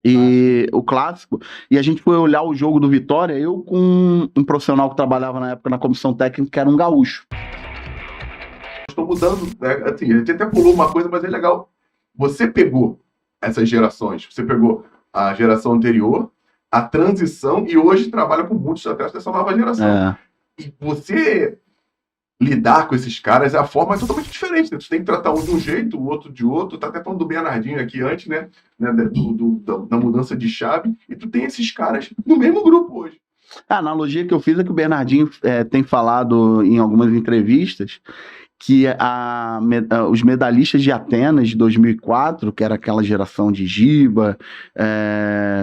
E o clássico. E a gente foi olhar o jogo do Vitória, eu com um profissional que trabalhava na época na comissão técnica, que era um gaúcho. Estou mudando, né? Assim, a gente até pulou uma coisa, mas é legal. Você pegou essas gerações, você pegou a geração anterior, a transição, e hoje trabalha com muitos atletas dessa nova geração. É. E você lidar com esses caras, a forma é totalmente diferente, né? Tu tem que tratar um de um jeito, o outro de outro. Tá até falando do Bernardinho aqui antes, né? Da mudança de chave. E tu tem esses caras no mesmo grupo hoje. A analogia que eu fiz é que o Bernardinho tem falado em algumas entrevistas que os medalhistas de Atenas de 2004, que era aquela geração de Giba,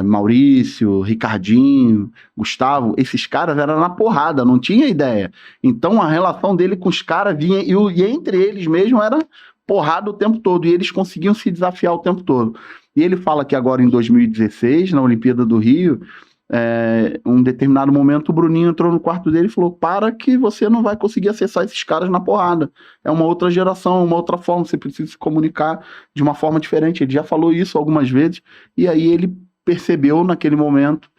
Maurício, Ricardinho, Gustavo, esses caras eram na porrada, não tinha ideia. Então a relação dele com os caras vinha, e entre eles mesmo era porrada o tempo todo, e eles conseguiam se desafiar o tempo todo. E ele fala que agora em 2016, na Olimpíada do Rio, um determinado momento o Bruninho entrou no quarto dele e falou: para que você não vai conseguir acessar esses caras na porrada, é uma outra geração, uma outra forma, você precisa se comunicar de uma forma diferente. Ele já falou isso algumas vezes, e aí ele percebeu naquele momento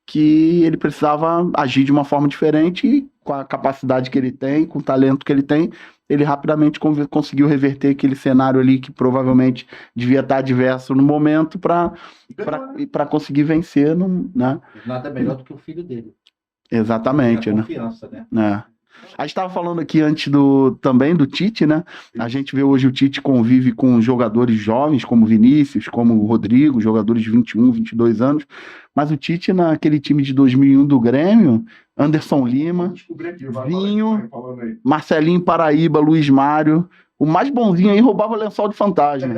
que ele precisava agir de uma forma diferente, e com a capacidade que ele tem, com o talento que ele tem, ele rapidamente conseguiu reverter aquele cenário ali que provavelmente devia estar adverso no momento para conseguir vencer, né? Nada melhor do que o filho dele. Exatamente, a né? confiança, né? A gente estava falando aqui antes também do Tite, né? A gente vê hoje o Tite convive com jogadores jovens, como Vinícius, como Rodrigo, jogadores de 21, 22 anos. Mas o Tite, naquele time de 2001 do Grêmio, Anderson Lima, Vinho, Marcelinho Paraíba, Luiz Mário, o mais bonzinho aí roubava lençol de fantasma.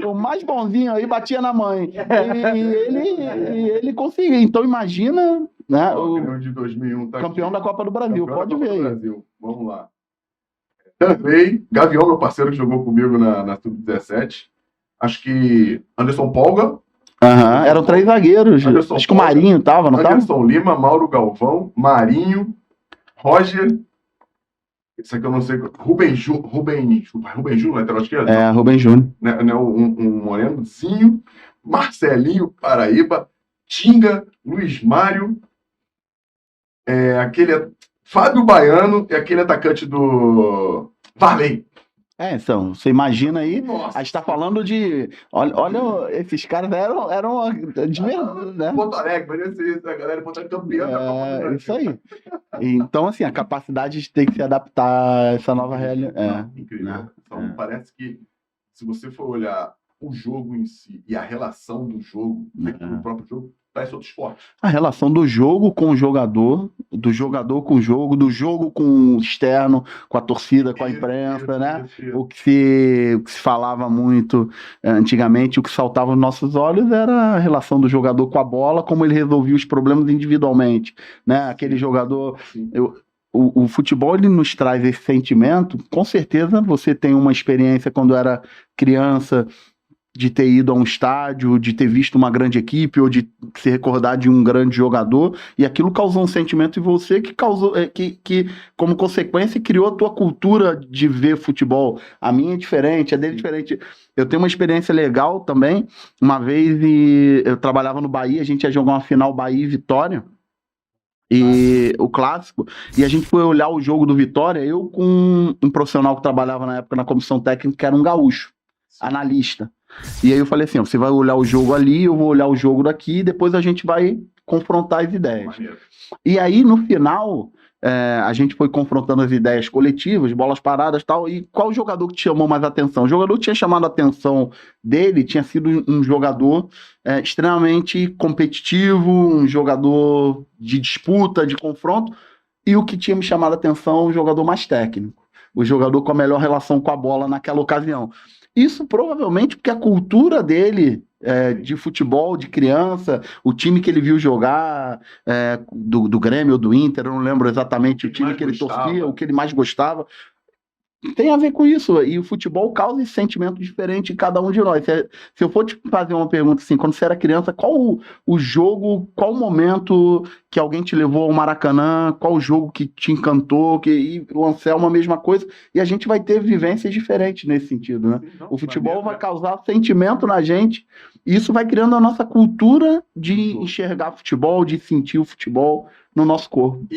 O mais bonzinho aí batia na mãe. E ele conseguiu. Então imagina, né? O de 2001 tá campeão aqui. Da Copa do Brasil. Campeão Pode ver. Brasil. Vamos lá. Também, Gavião, meu parceiro que jogou comigo na Sub-17. Acho que Anderson Polga. Eram 3 zagueiros. Anderson Acho que o Marinho tava, não Anderson tava? Lima, Mauro Galvão, Marinho, Roger. Isso aqui eu não sei. Rubem Júnior, lateral esquerdo? Rubem Júnior. Um Morenozinho, Marcelinho Paraíba, Tinga, Luiz Mário, aquele Fábio Baiano e aquele atacante do Varley. Então, você imagina aí, Nossa. a gente tá falando de. Olha, esses caras eram de verdade, né? Porto Alegre, a galera Porto Alegre campeã da Copa do Brasil. Isso aí. Então, assim, a capacidade de ter que se adaptar a essa nova realidade. Incrível. Né? Então, parece que, se você for olhar o jogo em si e a relação do jogo, dentro do próprio jogo, parece outro esporte. A relação do jogo com o jogador, do jogador com o jogo, do jogo com o externo, com a torcida, com a imprensa, né? O que se falava muito antigamente, o que saltava aos nossos olhos era a relação do jogador com a bola, como ele resolvia os problemas individualmente, né? Aquele jogador... O futebol, ele nos traz esse sentimento. Com certeza você tem uma experiência quando era criança, de ter ido a um estádio, de ter visto uma grande equipe, ou de se recordar de um grande jogador, e aquilo causou um sentimento em você que causou, que como consequência, criou a tua cultura de ver futebol. A minha é diferente, a dele é diferente. Eu tenho uma experiência legal também. Uma vez eu trabalhava no Bahia, a gente ia jogar uma final Bahia e Vitória, e o clássico, e a gente foi olhar o jogo do Vitória, eu com um profissional que trabalhava na época na comissão técnica, que era um gaúcho, analista. E aí eu falei assim, você vai olhar o jogo ali, eu vou olhar o jogo daqui, e depois a gente vai confrontar as ideias. E aí, no final, a gente foi confrontando as ideias coletivas, bolas paradas e tal, e qual jogador que te chamou mais atenção? O jogador que tinha chamado a atenção dele tinha sido um jogador extremamente competitivo, um jogador de disputa, de confronto, e o que tinha me chamado a atenção, um jogador mais técnico, o jogador com a melhor relação com a bola naquela ocasião. Isso provavelmente porque a cultura dele de futebol, de criança, o time que ele viu jogar, do Grêmio ou do Inter, eu não lembro exatamente o time que ele torcia, o que ele mais gostava, tem a ver com isso. E o futebol causa esse sentimento diferente em cada um de nós. Se eu for te fazer uma pergunta assim, quando você era criança, qual o jogo, qual o momento que alguém te levou ao Maracanã, qual o jogo que te encantou, e o Anselmo a mesma coisa, e a gente vai ter vivências diferentes nesse sentido, né? Não, O futebol maneiro, vai né? causar sentimento na gente, e isso vai criando a nossa cultura de enxergar futebol, de sentir o futebol no nosso corpo.